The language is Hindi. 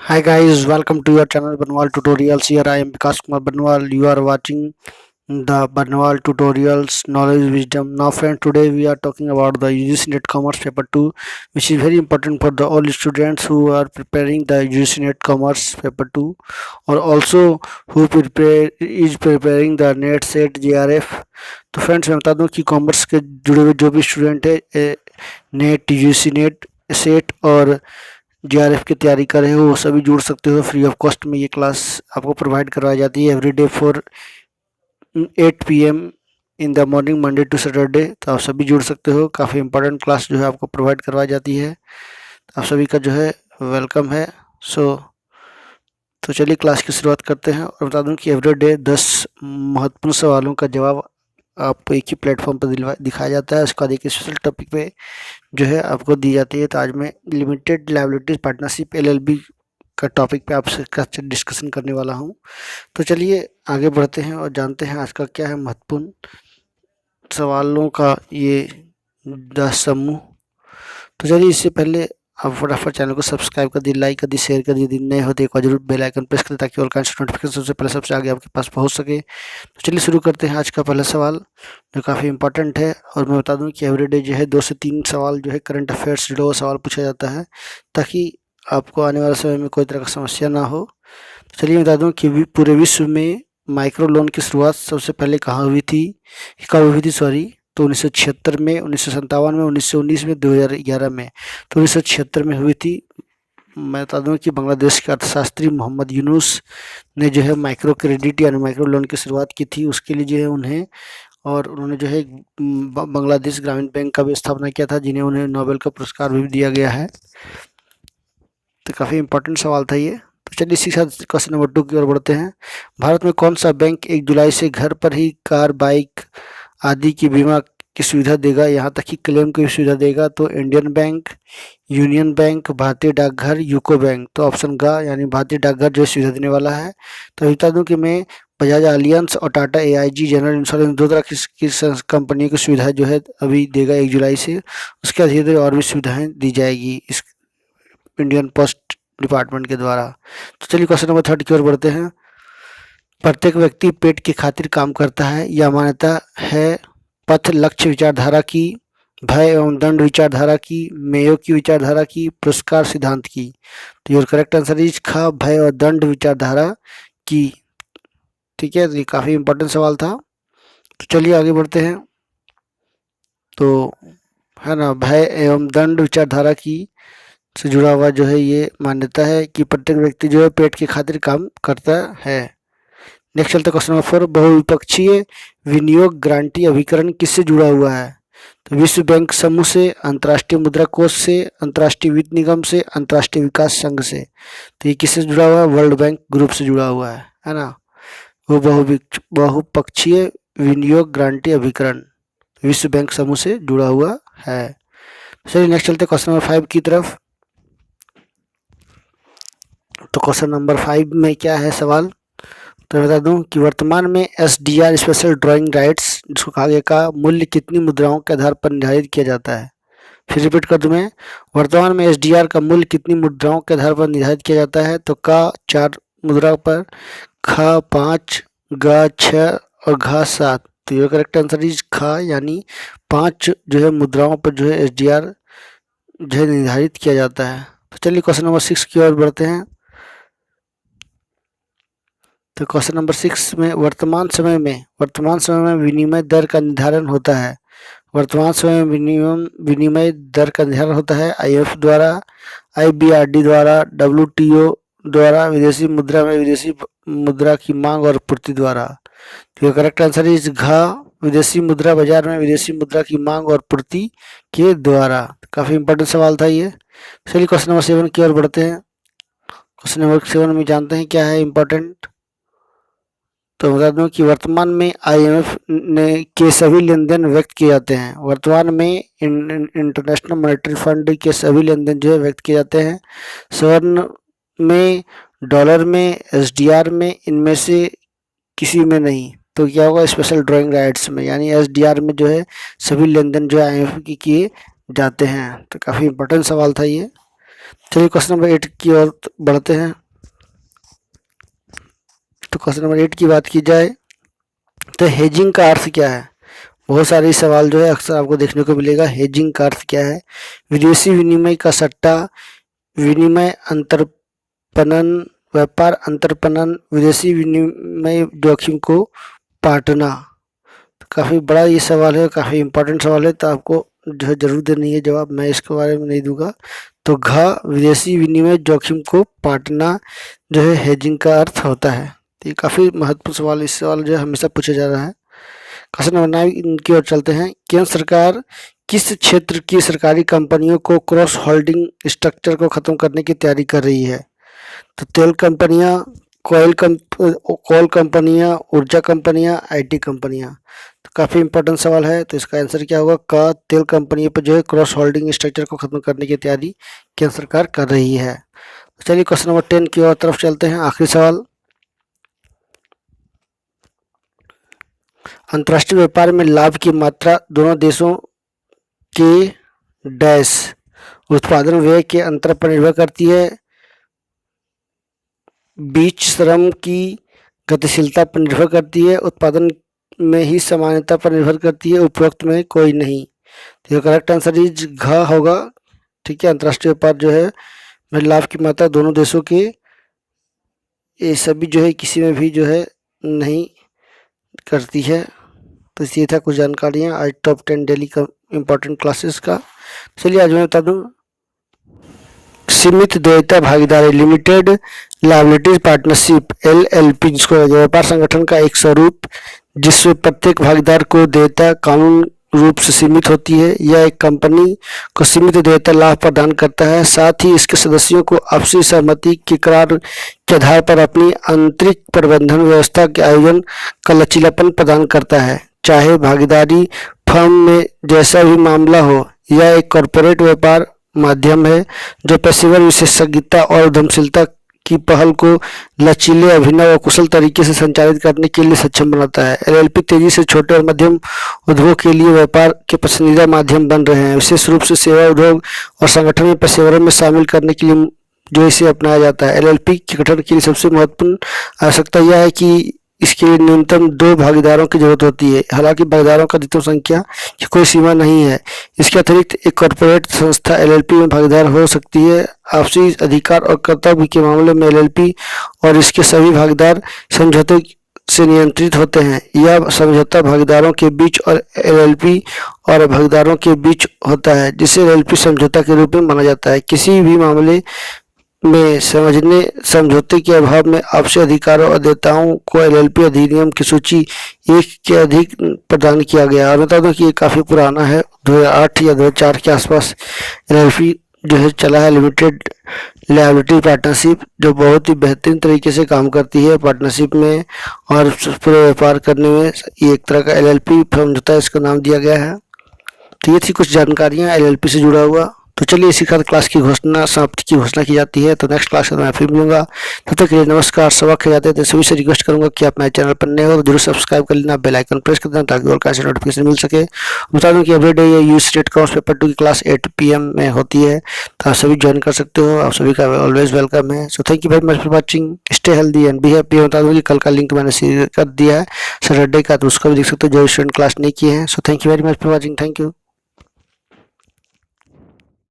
Hi guys, welcome to your channel Banwal Tutorials. Here I am Vikas Kumar Banwal. You are watching the Banwal Tutorials Knowledge Wisdom. Now friends, today we are talking about the UGC NET Commerce Paper 2, which is very important for the all students who are preparing the UGC NET Commerce Paper 2 or also who preparing the NET SET JRF. तो फ्रेंड्स मैं बता दूं कि कॉमर्स के जुड़े हुए जो भी स्टूडेंट है नेट यूजीसी नेट सेट और जीआरएफ की तैयारी कर रहे हो वो सभी जुड़ सकते हो। फ्री ऑफ कॉस्ट में ये क्लास आपको प्रोवाइड करवाई जाती है every day for 8 PM in the morning Monday to Saturday. तो आप सभी जुड़ सकते हो। काफ़ी इंपॉर्टेंट क्लास जो है आपको प्रोवाइड करवाई जाती है। आप सभी का जो है वेलकम है। तो चलिए क्लास की शुरुआत करते हैं और बता दूं कि एवरी डे 10 महत्वपूर्ण सवालों का जवाब आपको एक ही प्लेटफॉर्म पर दिखाया जाता है। उसके बाद एक स्पेशल टॉपिक पे जो है आपको दी जाती है। तो आज मैं लिमिटेड लायबिलिटीज पार्टनरशिप LLB का टॉपिक पे आपसे डिस्कशन करने वाला हूँ। तो चलिए आगे बढ़ते हैं और जानते हैं आज का क्या है महत्वपूर्ण सवालों का ये 10 समूह। तो चलिए इससे पहले आप फटाफट चैनल को सब्सक्राइब कर दिए, लाइक कर दिए, शेयर कर दिए। यदि नए हो तो एक बार जरूर बेल आइकन प्रेस करें ताकि ऑल काइंड्स नोटिफिकेशन सबसे पहले सबसे आगे आपके पास पहुंच सके। तो चलिए शुरू करते हैं आज का पहला सवाल जो काफ़ी इंपॉर्टेंट है। और मैं बता दूं कि एवरीडे जो है 2 से 3 सवाल जो है करंट अफेयर्स से जुड़ा हुआ सवाल पूछा जाता है ताकि आपको आने वाले समय में कोई तरह का समस्या ना हो। तो चलिए बता दूं कि पूरे विश्व में माइक्रो लोन की शुरुआत सबसे पहले कहाँ हुई थी, कब हुई थी सॉरी। तो 1976 में, 1957 में, 1919 में, 2011 में। तो 1976 में हुई थी। मैं बता दूं कि बांग्लादेश के अर्थशास्त्री मोहम्मद यूनुस ने जो है माइक्रो क्रेडिट यानी माइक्रो लोन की शुरुआत की थी। उसके लिए जो है उन्होंने जो है बांग्लादेश ग्रामीण बैंक का भी स्थापना किया था जिन्हें उन्हें नोबेल का पुरस्कार भी दिया गया है। तो काफ़ी इंपॉर्टेंट सवाल था ये। तो चलिए इसी के साथ क्वेश्चन नंबर 2 की ओर बढ़ते हैं। भारत में कौन सा बैंक 1 जुलाई से घर पर ही कार, बाइक आदि की बीमा की सुविधा देगा, यहाँ तक कि क्लेम की भी सुविधा देगा? तो इंडियन बैंक, यूनियन बैंक, भारतीय डाकघर, यूको बैंक। तो ऑप्शन ग यानी भारतीय डाकघर जो सुविधा देने वाला है। तो बता दूं कि मैं बजाज एलियंस और टाटा AIG जनरल इंश्योरेंस 2 तरह की कंपनी की सुविधा जो है अभी देगा 1 जुलाई से। उसके बाद धीरे धीरे और भी सुविधाएं दी जाएगी इस इंडियन पोस्ट डिपार्टमेंट के द्वारा। तो चलिए क्वेश्चन नंबर 3 की ओर बढ़ते हैं। प्रत्येक व्यक्ति पेट की खातिर काम करता है, यह मान्यता है पथ लक्ष्य विचारधारा की, भय एवं दंड विचारधारा की, मेयो की विचारधारा की, पुरस्कार सिद्धांत की? तो योर करेक्ट आंसर इज ख, भय और दंड विचारधारा की। ठीक है, ये काफ़ी इंपॉर्टेंट सवाल था। तो चलिए आगे बढ़ते हैं। तो है ना, भय एवं दंड विचारधारा की से जुड़ा हुआ जो है ये मान्यता है कि प्रत्येक व्यक्ति जो है पेट की खातिर काम करता है। नेक्स्ट चलते क्वेश्चन नंबर 4। बहुविपक्षीय विनियोग गारंटी अभिकरण किससे जुड़ा हुआ है? तो विश्व बैंक समूह से, अंतर्राष्ट्रीय मुद्रा कोष से, अंतर्राष्ट्रीय वित्त निगम से, अंतर्राष्ट्रीय विकास संघ से? तो ये किससे जुड़ा हुआ है? वर्ल्ड बैंक ग्रुप से जुड़ा हुआ है ना। वो बहुपक्षीय विनियोग गारंटी अभिकरण विश्व बैंक समूह से जुड़ा हुआ है। चलिए नेक्स्ट चलते क्वेश्चन नंबर 5 की तरफ। तो क्वेश्चन नंबर 5 में क्या है सवाल? तो बता दूं कि वर्तमान में SDR स्पेशल ड्राइंग राइट्स जिसको कहा गया का मूल्य कितनी मुद्राओं के आधार पर निर्धारित किया जाता है? फिर रिपीट कर दूं मैं, वर्तमान में SDR का मूल्य कितनी मुद्राओं के आधार पर निर्धारित किया जाता है? तो का 4 मुद्रा पर, ख 5, ग 6 और घ 7। तो ये करेक्ट आंसर इज ख यानी 5 जो है मुद्राओं पर जो है SDR जो है निर्धारित किया जाता है। तो चलिए क्वेश्चन नंबर 6 की ओर बढ़ते हैं। तो क्वेश्चन नंबर 6 में वर्तमान समय में विनिमय दर का निर्धारण होता है। वर्तमान समय में विनिमय दर का निर्धारण होता है IMF द्वारा, IBRD द्वारा, WTO द्वारा, विदेशी मुद्रा में विदेशी मुद्रा की मांग और पूर्ति द्वारा। तो करेक्ट आंसर इज घ, विदेशी मुद्रा बाजार में विदेशी मुद्रा की मांग और पूर्ति के द्वारा। काफ़ी इंपॉर्टेंट सवाल था ये। चलिए क्वेश्चन नंबर 7 की ओर बढ़ते हैं। क्वेश्चन नंबर 7 में जानते हैं क्या है इम्पोर्टेंट। तो बता दूं कि वर्तमान में IMF ने के सभी लेन देन व्यक्त किए जाते हैं। वर्तमान में इंटरनेशनल मॉनेटरी फंड के सभी लेन देन जो है व्यक्त किए जाते हैं। स्वर्ण में, डॉलर में, SDR में, इनमें से किसी में नहीं। तो क्या होगा? स्पेशल ड्राइंग राइट्स में यानी SDR में जो है सभी लेन देन जो है IMF की किए जाते हैं। तो काफ़ी इंपॉर्टेंट सवाल था ये। चलिए क्वेश्चन नंबर 8 की ओर बढ़ते हैं। तो क्वेश्चन नंबर 8 की बात की जाए तो हेजिंग का अर्थ क्या है। बहुत सारे सवाल जो है अक्सर आपको देखने को मिलेगा। हेजिंग का अर्थ क्या है? विदेशी विनिमय का सट्टा, विनिमय अंतरपणन, व्यापार अंतरपणन, विदेशी विनिमय जोखिम को बांटना। तो काफ़ी बड़ा ये सवाल है, काफ़ी इम्पोर्टेंट सवाल है, तो आपको जो है जरूर देनी है जवाब। मैं इसके बारे में नहीं दूंगा। तो विदेशी विनिमय जोखिम को बांटना जो है हेजिंग का अर्थ होता है। तो ये काफ़ी महत्वपूर्ण सवाल, इस सवाल जो है हमेशा पूछा जा रहा है। क्वेश्चन नंबर 9 की ओर चलते हैं। केंद्र सरकार किस क्षेत्र की सरकारी कंपनियों को क्रॉस होल्डिंग स्ट्रक्चर को खत्म करने की तैयारी कर रही है? तो तेल कंपनियां, कोल कंपनियां, ऊर्जा कंपनियां, आईटी कंपनियां। तो काफ़ी इंपॉर्टेंट सवाल है। तो इसका आंसर क्या होगा? का तेल कंपनियों पर जो है क्रॉस होल्डिंग स्ट्रक्चर को खत्म करने की तैयारी केंद्र सरकार कर रही है। तो चलिए क्वेश्चन नंबर 10 की ओर तरफ चलते हैं। आखिरी सवाल, अंतर्राष्ट्रीय व्यापार में लाभ की मात्रा दोनों देशों के डैश उत्पादन व्यय के अंतर पर निर्भर करती है, बीच श्रम की गतिशीलता पर निर्भर करती है, उत्पादन में ही समानता पर निर्भर करती है, उपरोक्त में कोई नहीं। तो करेक्ट आंसर इज घ होगा। ठीक है, अंतर्राष्ट्रीय व्यापार जो है में लाभ की मात्रा दोनों देशों के, ये सभी जो है किसी में भी जो है नहीं करती है। तो ये था कुछ जानकारियाँ आज टॉप 10 डेली का इम्पोर्टेंट क्लासेस का। चलिए आज मैं बता दूँ, सीमित देयता भागीदारी लिमिटेड लायबिलिटीज पार्टनरशिप LLP, जिसको व्यापार संगठन का एक स्वरूप जिसमें प्रत्येक भागीदार को देयता कानून रूप से सीमित होती है। यह एक कंपनी को सीमित देयता लाभ प्रदान करता है, साथ ही इसके सदस्यों को आपसी सहमति के करार के आधार पर अपनी आंतरिक प्रबंधन व्यवस्था के आयोजन का लचीलापन प्रदान करता है। चाहे भागीदारी फर्म में जैसा भी मामला हो, यह एक कॉरपोरेट व्यापार माध्यम है जो पेशेवर विशेषज्ञता और उद्यमशीलता की पहल को लचीले, अभिनव और कुशल तरीके से संचालित करने के लिए सक्षम बनाता है। LLP तेजी से छोटे और मध्यम उद्योग के लिए व्यापार के पसंदीदा माध्यम बन रहे हैं, विशेष रूप से सेवा उद्योग और संगठन में पेशेवरों में शामिल करने के लिए जो इसे अपनाया जाता है। LLP के गठन के लिए सबसे महत्वपूर्ण आवश्यकता यह है कि इसके लिए न्यूनतम 2 भागीदारों की जरूरत होती है। हालांकि भागीदारों का अधिकतम संख्या की कोई सीमा नहीं है। इसके अतिरिक्त एक कॉरपोरेट संस्था LLP में भागीदार हो सकती है। आपसी अधिकार और कर्तव्य के मामले में LLP और इसके सभी भागीदार समझौते से नियंत्रित होते हैं। यह समझौता भागीदारों के बीच और LLP और भागीदारों के बीच होता है, जिसे LLP समझौता के रूप में माना जाता है। किसी भी मामले में समझौते के अभाव में आपसी अधिकारों और देयताओं को LLP अधिनियम की सूची 1 के अधिक प्रदान किया गया। और बता दो कि ये काफ़ी पुराना है, 2008 या 2004 के आसपास LLP जो है चला है, लिमिटेड लायबिलिटी पार्टनरशिप, जो बहुत ही बेहतरीन तरीके से काम करती है पार्टनरशिप में और पूरे व्यापार करने में। ये एक तरह का LLP समझौता इसका नाम दिया गया है। तो ये थी कुछ जानकारियाँ LLP से जुड़ा हुआ। तो चलिए इसी के साथ क्लास की समाप्ति की घोषणा की जाती है। तो नेक्स्ट क्लास में मैं फिर मिलूंगा, तब तक के लिए नमस्कार। सबक हो जाते हैं तो सभी से रिक्वेस्ट करूंगा कि आप मेरे चैनल पर नए हो तो जरूर सब्सक्राइब कर लेना, बेल आइकन प्रेस कर देना ताकि और कैसे नोटिफिकेशन मिल सके। बता दूं कि एवरीडे ये यूज स्टेट कॉमर्स पेपर 2 की क्लास 8 PM में होती है, तो आप सभी ज्वाइन कर सकते हो। आप सभी का ऑलवेज वेलकम है। So thank you very much for watching, stay healthy and be happy. बता दूँ कि कल का लिंक मैंने शेयर कर दिया है सैटरडे का, तो उसका भी देख सकते हो जो स्टूडेंट क्लास नहीं किए हैं। So thank you very much for watching, thank you.